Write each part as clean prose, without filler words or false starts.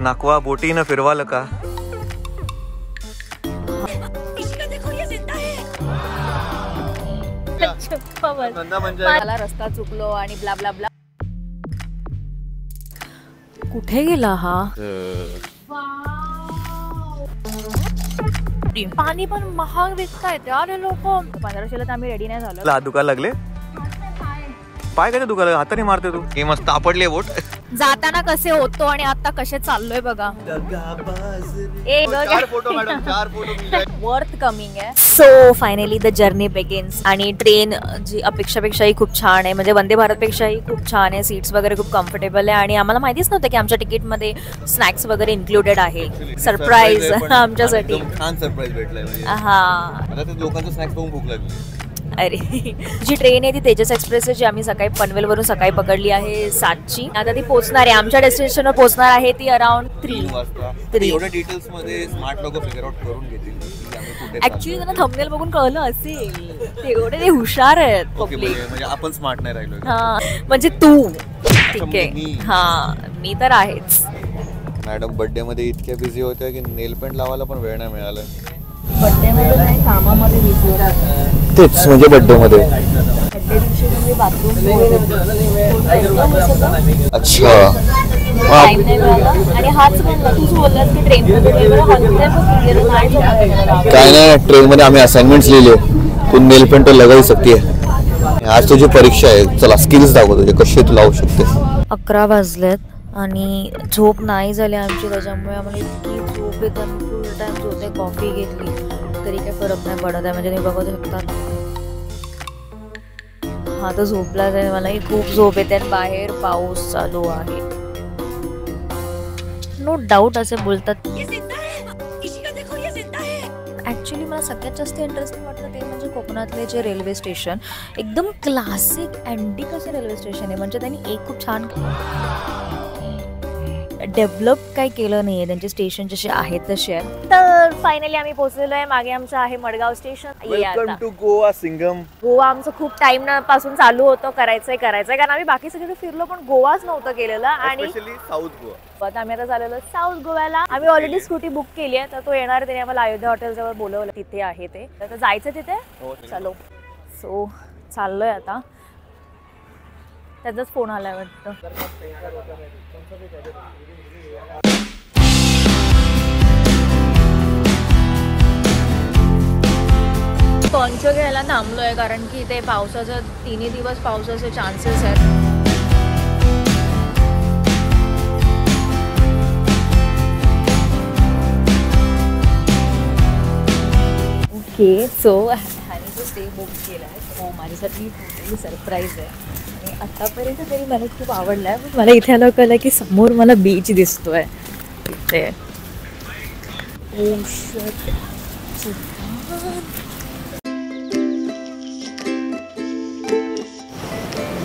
नाकवा बोटीनं फिरवालं का? मला रस्ता चुकलो आणि ब्ला ब्ला ब्ला. कुठे गेला हा? पाणी पण महाग विकतायत अरे लोक. 1500ला तर आम्ही रेडी नाही झालो. दुखायला लागले पाय कसे दुखायला? हाताने मारते तू. हे मस्त आपडले बोट. जाताना कसे होतो आणि आता कसे चाललोय बघा. वर्थ कमिंग आहे. So finally the journey begins. आणि ट्रेन जी अपेक्षापेक्षाही खूप छान आहे, म्हणजे वंदे भारत पेक्षाही खूप छान आहे. सीट्स वगैरे खूप कम्फर्टेबल आहे आणि आम्हाला माहितीच नव्हतं की आमच्या तिकीट मध्ये स्नॅक्स वगैरे इन्क्लुडेड आहे. सरप्राईज आमच्यासाठी. छान सरप्राईज भेटलाय. हा लोकांचं स्नॅक्स बघून भूक लागली. अरे जी ट्रेन आहे ती तेजस एक्सप्रेस आहे, जी आम्ही सकाळी पनवेल वरून सकाळी पकडली आहे 7ची. आता ती पोहोचणार आहे आमच्या डेस्टिनेशनवर. पोहोचणार आहे ती अराउंड 3 वाजता. एवढ्या डिटेल्स मध्ये स्मार्ट लोक फिगर आउट करून घेतील. ऍक्च्युली त्यांना थंबनेल बघून कळलं असेल. तेवढे ते हुशार आहेत पब्लिक. म्हणजे आपण स्मार्ट नाही राहिलो. हा म्हणजे तू ठीक आहे. हा मी तर आहेच. मॅडम बर्थडे मध्ये इतक्या बिझी होत्या की नेल पेंट लावायला पण वेळ नाही मिळाला. बर्थडे मध्ये नाही, कामामध्ये बिझी होतात. तेच म्हणजे बर्थडे मध्ये. बर्थडे दिवशी मी बाथरूम. अच्छा टाइम नाही मिळाला. आणि हाच म्हणला तूच बोललास की ट्रेन मध्ये काय नाही. ट्रेन मध्ये आम्ही असाइनमेंट्स लिहिले. तू नेल पेंट तो लगावू शकते. आज तुझी परीक्षा आहे. चला स्किल्स दाखव तुझे कसे तू लावू शकते. 11 वाजलेत आणि झोप नाही झाली आमची. त्याच्यामुळे आम्हाला इतकी झोप येते. आम्ही फुल टाइम झोपते. कॉफी घेतली तरी काही फरक नाही पडत आहे. म्हणजे तुम्ही बघू शकता हा तर झोपलाच आहे. मलाही खूप झोप येते आणि बाहेर पाऊस चालू आहे. नो डाऊट असे बोलतात. ॲक्च्युली मला सगळ्यात जास्त इंटरेस्टिंग वाटलं ते म्हणजे कोकणातले जे रेल्वे स्टेशन एकदम क्लासिक अँटिक असे रेल्वे स्टेशन आहे. म्हणजे त्यांनी एक खूप छान डेव्हलप काही केलं नाहीये. त्यांचे स्टेशन जसे आहेत तसे आहेत. तर फायनली आम्ही पोहोचलेलो आहे. मागे आमचं आहे Madgaon station. Welcome to Goa Singham. Goa आमचं खूप टाइम पासून चालू होतं करायचंय कारण आम्ही बाकी सगळीकडे फिरलो पण गोवाच नव्हतं केलेलं. आणि साऊथ गोवा. आम्ही आता चाललेलो साऊथ गोव्याला. आम्ही ऑलरेडी स्कूटी बुक केली आहे. तर तो येणार. त्याने आम्हाला अयोध्या हॉटेल जवळ बोलवलं. तिथे आहे ते. तर जायचं तिथे. चलो सो चाललोय आता. त्याचाच फोन आलाय वाटतं. पॉन्चो घ्यायला थांबलोय कारण की ते पावसाचं 3 दिवस पावसाचे चान्सेस आहेत. ओके सो ह्याने जो स्टे बुक केला आहे तो माझ्यासाठी टोटली सरप्राईज आहे. आणि आतापर्यंत तरी मला खूप आवडला आहे. पण मला इथे आलं कळलं की समोर मला बीच दिसतोय तिथे.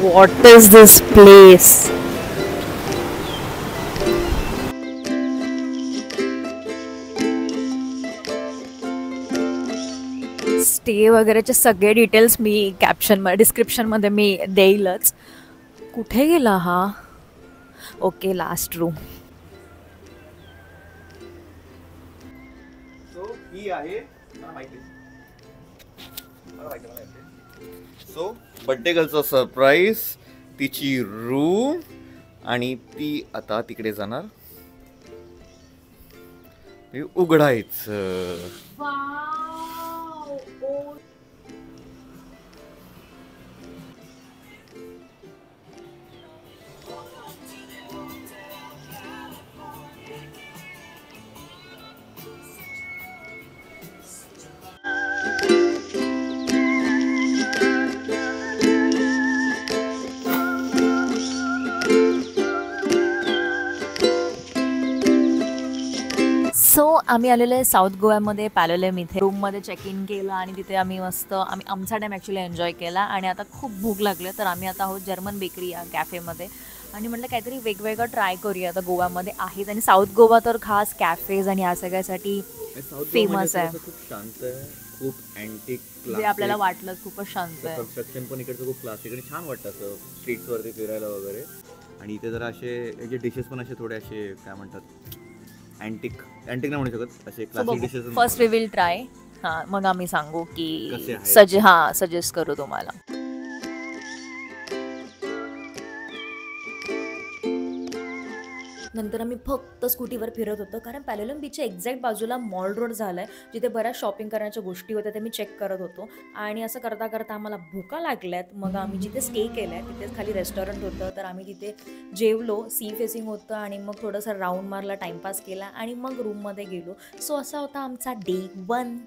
What is this place? Stay वगैरेचे सगळे डिटेल्स मी डिस्क्रिप्शनमध्ये मी देईलच. कुठे गेला हा? Okay last room. So birthday गर्लचा सरप्राईज, तिची रूम आणि ती आता तिकडे जाणार. उघडायचं. सो आम्ही आलेलो आहे साऊथ गोव्यामध्ये पॅलोलेम इथे. रूममध्ये चेक इन केलं आणि तिथे आम्ही आमचा टाइम ॲक्च्युली एन्जॉय केला. आणि आता खूप भूक लागली तर आम्ही आता आहोत जर्मन बेकरी या कॅफेमध्ये. आणि म्हटलं काहीतरी वेगवेगळं ट्राय करूया. आता गोव्यामध्ये आहेत आणि साऊथ गोवा तर खास कॅफेज आणि या सगळ्यासाठी फेमस आहे. खूप शांत आहे, खूप अँटिक. जे आपल्याला वाटलं खूपच शांत आहे. कन्स्ट्रक्शन पण इकडचं खूप क्लासिक आणि छान वाटतं असं स्ट्रीट्स वरती फिरायला वगैरे. आणि आणि इथे जरा असे याचे डिशेस पण असे थोडे असे काय म्हणतात अँटिक नाही म्हणू शकत, असे classic dishes. First we will try, हां मग आम्ही सांगू की कसे आहेत. सजेस्ट करू तुम्हाला. नंतर आम्ही फक्त स्कूटीवर फिरत होतो, कारण पॅलेलम बीचच्या एक्झॅक्ट बाजूला मॉल रोड झाला आहे, जिथे बऱ्याच शॉपिंग करण्याच्या गोष्टी होत्या त्या मी चेक करत होतो. आणि असं करता करता आम्हाला भुका लागल्यात. मग आम्ही जिथे स्टे केलं आहे तिथेच खाली रेस्टॉरंट होतं, तर आम्ही तिथे जेवलो. सी फेसिंग होतं आणि मग थोडंसं राऊंड मारला, टाईमपास केला आणि मग रूममध्ये गेलो. सो असा होता आमचा डे 1.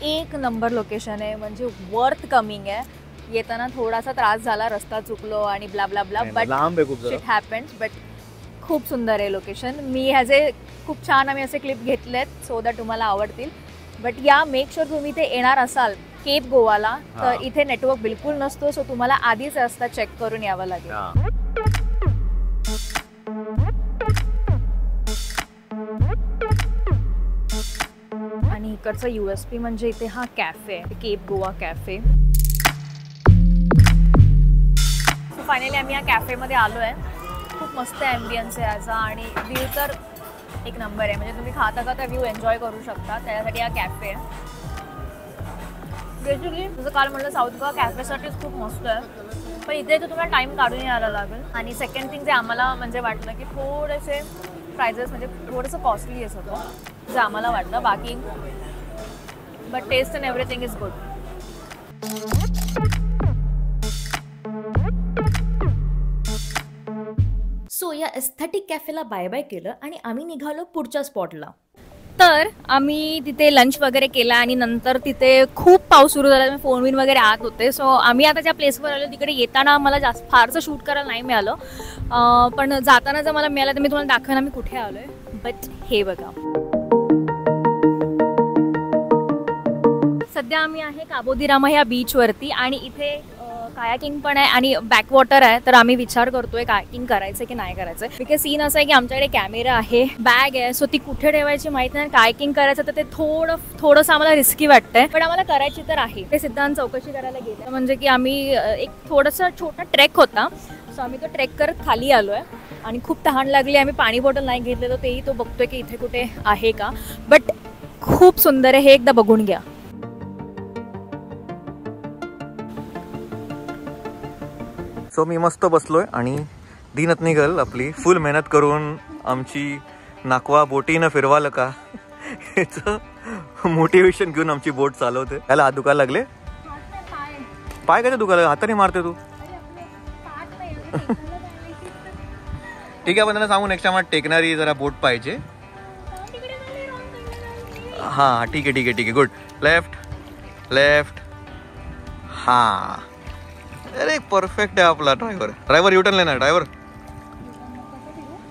एक नंबर लोकेशन आहे, म्हणजे वर्थ कमिंग आहे. येताना थोडासा त्रास झाला, रस्ता चुकलो आणि ब्ला ब्ला ब्ला, बट लांब आहे खूप. It happens. बट खूप सुंदर आहे लोकेशन. मी ह्याचे खूप छान आम्ही असे क्लिप घेतलेत सो दॅट तुम्हाला आवडतील. बट या मेक शुअर तुम्ही इथे येणार असाल केप गोवाला तर इथे नेटवर्क बिलकुल नसतो, सो तुम्हाला आधीच रस्ता चेक करून यावं लागेल. आणि इकडचं USP म्हणजे इथे हा कॅफे आहे, केप गोवा कॅफे. फायनली आम्ही या कॅफेमध्ये आलो आहे. खूप मस्त ॲम्बियन्स आहे याचा आणि व्ह्यू तर एक नंबर आहे, म्हणजे तुम्ही खाता खाता व्ह्यू एन्जॉय करू शकता. त्याच्यासाठी हा कॅफे आहे. बेसिकली जसं काल म्हटलं साऊथ गोवा कॅफेसाठीच खूप मस्त आहे, पण इथे तर तुम्हाला टाईम काढून यायला लागेल. आणि सेकंड थिंग जे आम्हाला म्हणजे वाटलं की थोडेसे प्राइजेस म्हणजे थोडंसं कॉस्टली आहे सगळं, जे आम्हाला वाटलं. बाकी but taste and everything is good. So या एस्थेटिक कॅफेला बाय बाय केलं आणि आम्ही निघालो पुढच्या स्पॉटला. तर आम्ही तिथे लंच वगैरे केला आणि नंतर तिथे खूप पाऊस सुरू झाला, फोन बिन वगैरे आत होते. सो आम्ही आता ज्या प्लेसवर आलो तिकडे येताना मला जास्त फारसं शूट करायला नाही मिळालं, पण जाताना जर मला मिळालं तर मी तुम्हाला दाखवेन आम्ही कुठे आलो आहे. बट हे बघा, सध्या आम्ही आहे काबो दी रामा ह्या बीचवरती आणि इथे कायाकिंग पण आहे आणि बॅकवॉटर आहे. तर आम्ही विचार करतोय कायाकिंग करायचं की नाही करायचं, बिकॉज सीन असं आहे की आमच्याकडे कॅमेरा आहे, बॅग आहे, सो ती कुठे ठेवायची माहिती नाही. कायाकिंग करायचं तर ते थोडंसं आम्हाला रिस्की वाटतंय, पण आम्हाला करायची तर आहे. ते सिद्धांत चौकशी करायला गेले म्हणजे की आम्ही एक थोडंसं छोटा ट्रेक होता, सो आम्ही तो ट्रेक करत खाली आलो आहे आणि खूप तहान लागली. आम्ही पाणी बॉटल नाही घेतलेलं, तेही तो बघतोय की इथे कुठे आहे का. बट खूप सुंदर आहे, हे एकदा बघून घ्या. सो मी मस्त बसलोय आणि दिनत निघल आपली फुल मेहनत करून आमची नाकवा बोटीनं फिरवालं का याचं मोटिवेशन घेऊन आमची बोट चालवते. त्याला हात दुखायला लागले, पाय कसे दुखायला, हाताने मारते तू. ठीक आहे, पण त्यांना सांगू नेक्स्ट टाइम टेकणारी जरा बोट पाहिजे. हा ठीक आहे ठीक आहे ठीक आहे, गुड. लेफ्ट लेफ्ट, हा अरे परफेक्ट आहे आपला ड्रायव्हर युटर्न लेणार ड्रायव्हर.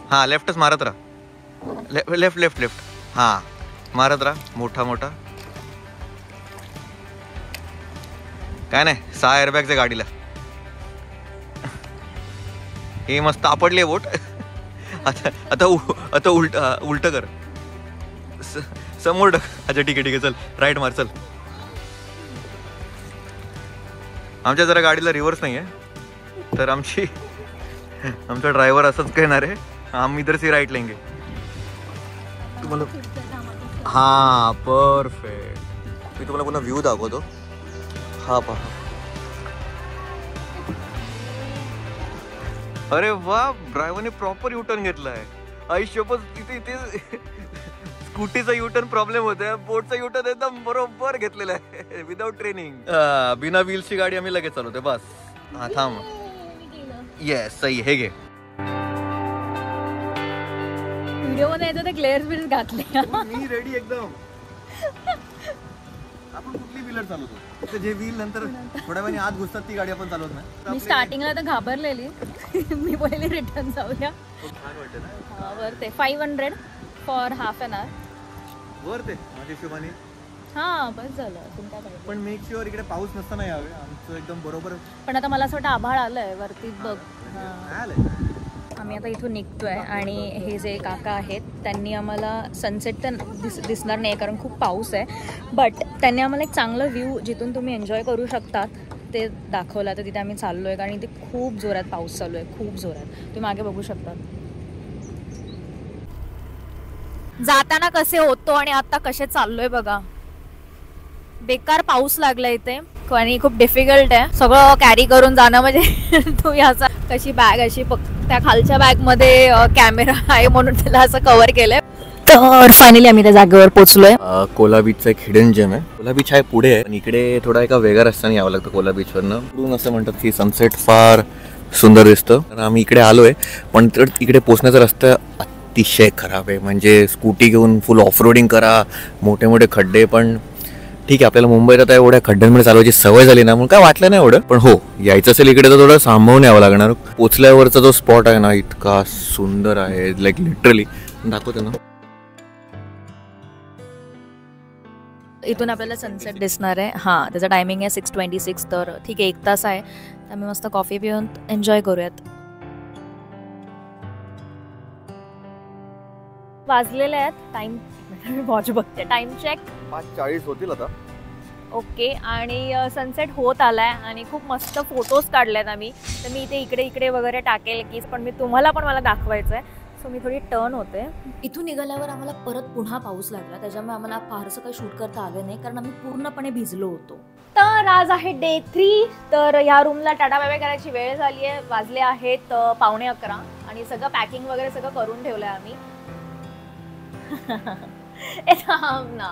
हा लेफ्टच मारत राहा, लेफ्ट लेफ्ट लेफ्ट, हा मारत राहा मोठा मोठा. काय नाही 6 एअरबॅग्स आहे गाडीला. हे मस्त आपडली बोट. आता उलट कर, समोर ढक. अच्छा ठीक आहे ठीक आहे, चल राईट मार चल. आमच्या जरा गाडीला रिव्हर्स नाही आहे, तर आमचा ड्रायव्हर असंच कहणार आहे, हम इधर से राईट लेंगे. तुम्हाला हा परफेक्ट. मी तुम्हाला पुन्हा व्ह्यू दाखवतो. हा पहा, अरे वा, ड्रायव्हरने प्रॉपर युटर्न घेतलाय. आयुष्यभर तिथे स्कूटीचा युटर्न प्रॉब्लेम होता, बोटचा युटर्न एकदम बरोबर घेतलेला आहे विदाउट ट्रेनिंग. बिना व्हील्सची गाडी आम्ही लगेच चालवतोय बस. हा थांब, येस सही, हे घे. व्हिडिओ मध्ये येतो ते ग्लेअर्स बिल्स घातले. मी रेडी एकदम. आपण कुठली व्हीलर चालवतो, जे व्हील नंतर थोड्या वेळाने आत घुसतात ती गाडी आपण चालवत नाही. मी स्टार्टिंगला तर घाबरलेली, मी बोलले रिटर्न जाऊया. छान वाटतं ना. वर ते 500 फॉर हाफ एन आवर. वर ते माझ्या हिशोबाने हा बस झालं. अजून काय पाहिजे? पण मेक शुअर इकडे पाऊस नसताना यावे, आमचं एकदम बरोबर पण आता मला असं वाटतं आभाळ आलंय वरती बघ. आलंय. आम्ही आता इथून निघतोय आणि हे जे काका आहेत त्यांनी आम्हाला सनसेट तर दिसणार नाही कारण खूप पाऊस आहे, बट त्यांनी आम्हाला एक चांगलं व्ह्यू जिथून तुम्ही एन्जॉय करू शकतात ते दाखवलं. तर तिथे आम्ही चाललो आहे कारण इथे खूप जोरात पाऊस चालू आहे, खूप जोरात. तुम्ही मागे बघू शकता. जाताना कसे होतो आणि आता कसे चाललोय बघा. बेकार पाऊस लागला इथे आणि खूप डिफिकल्ट आहे सगळं कॅरी करून जाणं. म्हणजे तुम्ही असं कशी बॅग अशी त्या खालच्या बॅग मध्ये कॅमेरा आहे म्हणून त्याला असं कव्हर केलंय. तर फायनली आम्ही त्या जागेवर पोहोचलोय. कोला बीचचा एक हिडन जेम आहे. कोला बीच आहे पुढे आहे, इकडे थोडा एका वेगळ्या रस्त्याने यावं लागतं कोला बीच वरनं. पुढून असं म्हणतात की सनसेट फार सुंदर दिसतं. तर आम्ही इकडे आलोय, पण इकडे पोहोचण्याचा रस्ता अतिशय खराब आहे. म्हणजे स्कूटी घेऊन फुल ऑफ रोडिंग करा, मोठे मोठे खड्डे. पण ठीक आहे, आपल्याला मुंबईत आता एवढ्या खड्ड्यांमध्ये चालवायची सवय झाली ना, म्हणून काय वाटलं नाही एवढं. पण हो, यायचं असेल इकडे तर थोडं सांभाळून यावं लागणार. पोचल्यावरचा जो स्पॉट आहे ना, इतका सुंदर आहे, लाईक लिटरली. दाखवते ना, इथून आपल्याला सनसेट दिसणार आहे. हां, त्याचा टायमिंग आहे 6:26. तर ठीक आहे, 1 तास आहे. आम्ही मस्त कॉफी पिऊन एन्जॉय करूयात. वाजलेले आहेत, टाइम वॉच बघते, टाइम चेक 5:40 होतील आता. ओके. आणि सनसेट होत आलाय आणि खूप मस्त फोटोज काढलेत आम्ही. तर मी इथे इकडे वगैरे टाकेल की, पण मी तुम्हाला पण मला दाखवायचं आहे. सो मी थोडी टर्न होते. इथून निघाल्यावर आम्हाला परत पुन्हा पाऊस लागला, त्याच्यामुळे आम्हाला फारसं काही शूट करता आलं नाही कारण आम्ही पूर्णपणे भिजलो होतो. तर आज आहे डे 3. तर ह्या रूमला टाटा बाय बाय करायची वेळ झाली आहे. वाजले आहेत 11:15 आणि सगळं पॅकिंग वगैरे सगळं करून ठेवलंय आम्ही. थांब ना,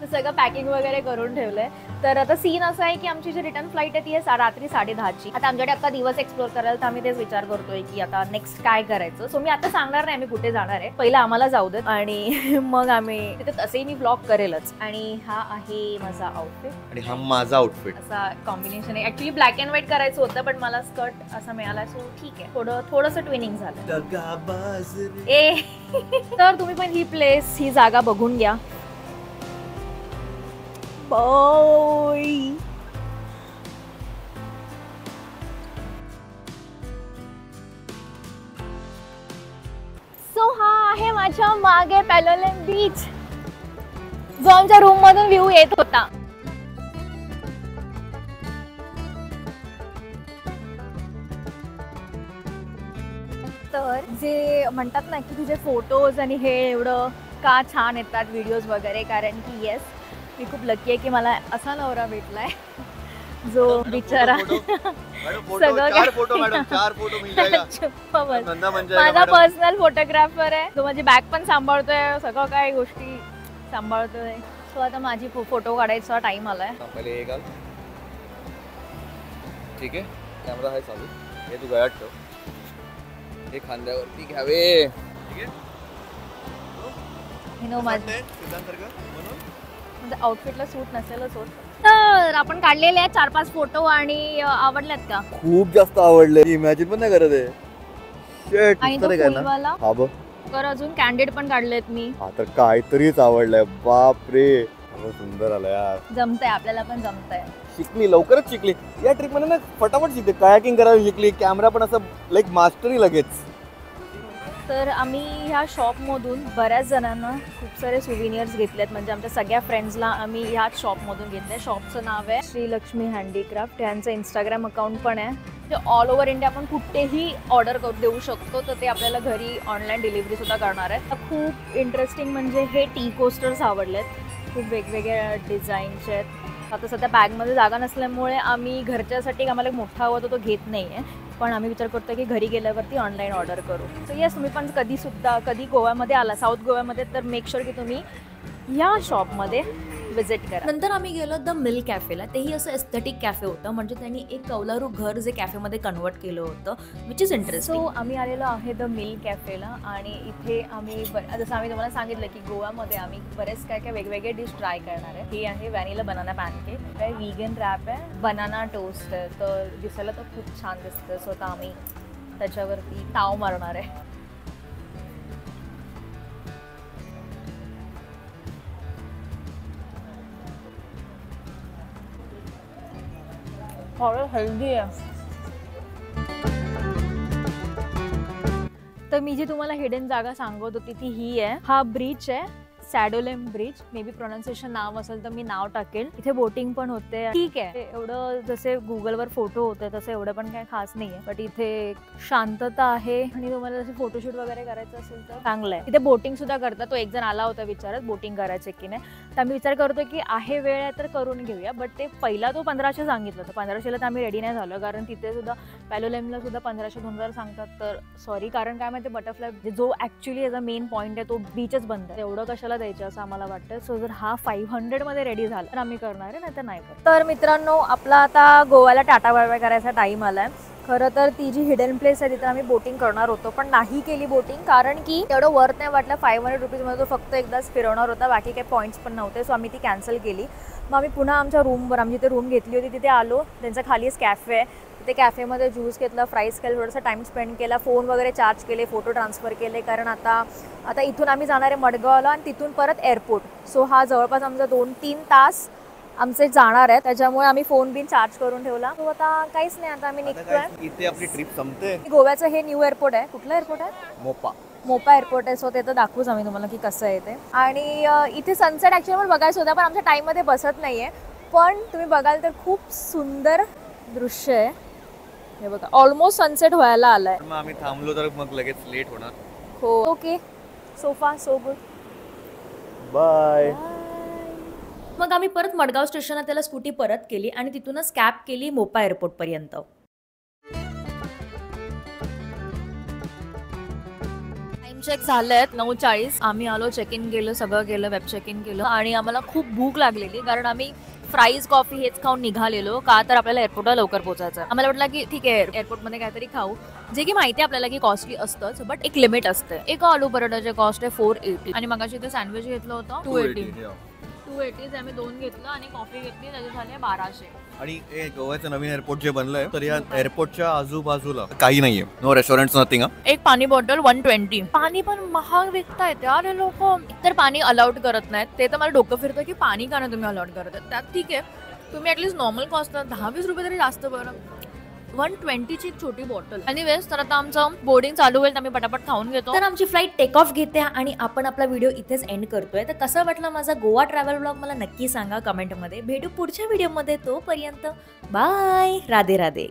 तर सगळं पॅकिंग वगैरे करून ठेवलंय. तर आता सीन असा आहे की आमची जी रिटर्न फ्लाईट आहे ती आहे रात्री 10:30ची. आता आमच्याकडे आता दिवस एक्सप्लोर करायला, तर आम्ही तेच विचार करतोय की आता नेक्स्ट काय करायचं. सो मी आता सांगणार नाही आम्ही कुठे जाणार आहे, पहिलं आम्हाला जाऊ देत आणि मग आम्ही तिथे तसेही मी व्लॉग करेलच. आणि हा आहे माझा आउटफिट आणि हा माझा आउटफिट. असा कॉम्बिनेशन आहे. ऍक्च्युली ब्लॅक अँड व्हाईट करायचं होतं, पण मला स्कर्ट असा मिळाला, सो ठीक आहे, थोडंसं ट्विनिंग झालं. तर तुम्ही पण ही प्लेस, ही जागा बघून घ्या. Boy. सो हा आहे माझ्या मागे पॅलोलेम बीच, जो आमच्या रूम मधून व्ह्यू येत होता. तर जे म्हणतात ना की तुझे फोटोज आणि हे एवढं का छान येतात व्हिडिओज वगैरे, कारण की येस, मी खूप लकी आहे की मला असा नवरा भेटलाय जो बिचारा सगळं माझा पर्सनल फोटोग्राफर आहे, जो माझी बॅग पण सांभाळतोय, सगळं काय गोष्टी सांभाळतोय. सो आता माझी फोटो काढायचा टाइम आलाय. ठीक आहे, कॅमेरा आहे चालू, हे तू गळ्यात ठेव, हे खांद्यावरती घ्यावे. ठीक आहे, म्हणजे आउटफिटला सूट नसेलच होत. तर आपण काढलेले आहेत 4-5 फोटो आणि आवडल्यात का? खूप जास्त आवडले, इमॅजिन पण नाही करत आहे. शेट, आणि तो फुलवाला हा बघ. तर अजून कॅन्डिड पण काढलेत मी. हा तर काहीतरीच आवडलंय, बाप रे, सुंदर आलं यार. जमतंय, आपल्याला पण जमतंय. शिकली, लवकरच शिकली या ट्रिप मध्ये ना, फटाफट शिकते. कायाकिंग करायला शिकली, कॅमेरा पण असं लाईक मास्टरी लगेच. तर आम्ही ह्या शॉपमधून बऱ्याच जणांना खूप सारे सुविनियर्स घेतलेत. म्हणजे आमच्या सगळ्या फ्रेंड्सला आम्ही ह्याच शॉपमधून घेतले. शॉपचं नाव आहे श्रीलक्ष्मी हँडीक्राफ्ट. यांचं इंस्टाग्राम अकाउंट पण आहे. म्हणजे ऑल ओव्हर इंडिया आपण कुठेही ऑर्डर देऊ शकतो, तर ते आपल्याला घरी ऑनलाईन डिलिव्हरी सुद्धा करणार आहे. खूप इंटरेस्टिंग म्हणजे हे टी कोस्टर्स आवडलेत, खूप वेगवेगळ्या डिझाईनचे आहेत. आता सध्या बॅगमध्ये जागा नसल्यामुळे आम्ही घरच्यासाठी आम्हाला मोठा हवा तो घेत नाही आहे, पण आम्ही विचार करतो की घरी गेल्यावरती ऑनलाईन ऑर्डर करू. सो येस, तुम्ही पण कधी गोव्यामध्ये आला, साऊथ गोव्यामध्ये, तर मेक शुअर की तुम्ही या शॉपमध्ये विजिट करा. नंतर आम्ही गेलो द मिल कॅफेला. तेही असं एस्थेटिक कॅफे होतं, म्हणजे त्यांनी एक कौलारू घर जे कॅफेमध्ये कन्वर्ट केलं होतं, विच इज इंटरेस्टिंग. सो आम्ही आलेलो आहे द मिल कॅफेला आणि इथे आम्ही जसं आम्ही तुम्हाला सांगितलं की गोव्यामध्ये आम्ही बरेच काय वेगवेगळे डिश ट्राय करणार आहे. हे आहे व्हॅनिला बनाना पॅनकेक, काय व्हीगन रॅप आहे, बनाना टोस्ट आहे. तर दिसायला तर खूप छान दिसतं. सो आता आम्ही त्याच्यावरती ताव मारणार आहे. हेल्दी आहे. तर मी जी तुम्हाला हिडन जागा सांगत होती ती ही आहे. हा ब्रिज आहे, सॅडोलेम ब्रिज. मे बी प्रोनाउन्सिएशन नाव असेल तर मी नाव टाकेल. इथे बोटिंग पण होते. ठीक आहे, एवढं जसे गुगलवर फोटो होते तसं एवढं पण काही खास नाहीये, बट इथे शांतता आहे आणि तुम्हाला जसे फोटोशूट वगैरे करायचं असेल तर चांगलं आहे. इथे बोटिंग सुद्धा करतात. तो एक जण आला होता विचारत बोटिंग करायचे की नाही, तर आम्ही विचार करतो की आहे वेळ आहे तर करून घेऊया. बट ते पहिला तो 1500 सांगितलं होतं. 1500ला तर आम्ही रेडी नाही झालो, कारण तिथे सुद्धा पॅलोलेमला सुद्धा 1500-2000 सांगतात. तर सॉरी, कारण काय माहिती बटरफ्लाय जो ऍक्च्युली याचा मेन पॉईंट आहे तो बीचच बंद आहे. एवढं कशाला द्यायचं असं आम्हाला वाटतं. सो जर हा 500 मध्ये रेडी झाला तर आम्ही करणार आहे, नाही तर नाही करणार. तर मित्रांनो, आपला आता गोव्याला टाटा बाय बाय करायचा टाइम आलाय. खरं तर ती जी हिडन प्लेस आहे तिथे आम्ही बोटिंग करणार होतो, पण नाही केली बोटिंग, कारण की एवढं वर्थ नाही वाटलं. 500 रुपीजमध्ये तो फक्त एकदाच फिरवणार होता, बाकी काही पॉईंट्स पण नव्हते. सो आम्ही ती कॅन्सल केली. मग आम्ही पुन्हा आमच्या रूमवर, आम्ही जिथे रूम घेतली होती तिथे आलो. त्यांचा खालीच कॅफे आहे. तिथे कॅफेमध्ये ज्यूस घेतला, फ्राईज केलं, थोडासा टाईम स्पेंड केला, फोन वगैरे चार्ज केले, फोटो ट्रान्सफर केले, कारण आता इथून आम्ही जाणार आहे मडगावला आणि तिथून परत एअरपोर्ट. सो हा जवळपास आमचा 2-3 तास आमचे जाणार आहे, त्याच्यामुळे आम्ही फोन बिन चार्ज करून ठेवला. तो आता काहीच नाही, आता आम्ही निघतोय. इथे आपली ट्रिप संपते. गोव्याचं हे न्यू एअरपोर्ट आहे. कुठलं एअरपोर्ट आहे? मोपा एअरपोर्ट आहे. सो ते तर दाखवूच आम्ही तुम्हाला की कसं आहे ते. आणि इथे सनसेट ॲक्च्युली पण बघायचं होता, पण आमच्या टाईममध्ये बसत नाही आहे. पण तुम्ही बघाल तर खूप सुंदर दृश्य आहे. हे बघा, ऑलमोस्ट सनसेट व्हायला आलाय. मग आम्ही थांबलो तर मग लगेच लेट होणार. हो, okay. So far so good. Bye. मग आम्ही परत मडगाव स्टेशनला त्याला स्कूटी परत केली आणि तिथूनच कॅब केली मोपा एअरपोर्ट पर्यंत. टाइम चेक झालंय 9:40. आम्ही आलो, चेक इन केलं, सगळं केलं, वेब चेक इन केलं आणि आम्हाला खूप भूक लागलेली, कारण आम्ही फ्राईज कॉफी हेच खाऊन निघालेलो. का तर आपल्याला एअरपोर्टला लवकर पोहोचायचं. आम्हाला वाटलं की ठीक आहे एअरपोर्टमध्ये काहीतरी खाऊ, जे की माहिती आहे आपल्याला की कॉस्टली असतंच, बट एक लिमिट असते. एक आलू पराठाचे कॉस्ट आहे 480 आणि मगाशी ते सँडविच घेतलं होतं 280. आम्ही 2 घेतलं आणि कॉफी घेतली, त्याचे झाले 1200. आणि गोव्याचं नवीन एअरपोर्ट जे बनलंय, तर या एअरपोर्टच्या आजूबाजूला काही नाहीये, नो रेस्टॉरंट, नथिंग. एक पाणी बॉटल 120. पाणी पण महाग विकतायत यार हे लोक. तर पाणी अलाउड करत नाहीत, ते तर मला डोकं फिरतं की पाणी का नाही तुम्ही अलाउड करत. त्यात ठीक आहे, तुम्ही ऍटलीस्ट नॉर्मल कॉस्ट 10-20 रुपये तरी जास्त बरं. 120ची एक छोटी बॉटल. एनिवेज, तर आता आमचं बोर्डिंग चालू होईल, तर आम्ही पटापट खाऊन घेतो. तर आमची फ्लाईट टेक ऑफ घेते आणि आपण आपला व्हिडिओ इथेच एंड करतोय. तर कसा वाटला माझा गोवा ट्रॅव्हल ब्लॉग मला नक्की सांगा कमेंटमध्ये. भेटू पुढच्या व्हिडिओमध्ये. तोपर्यंत बाय, राधे राधे.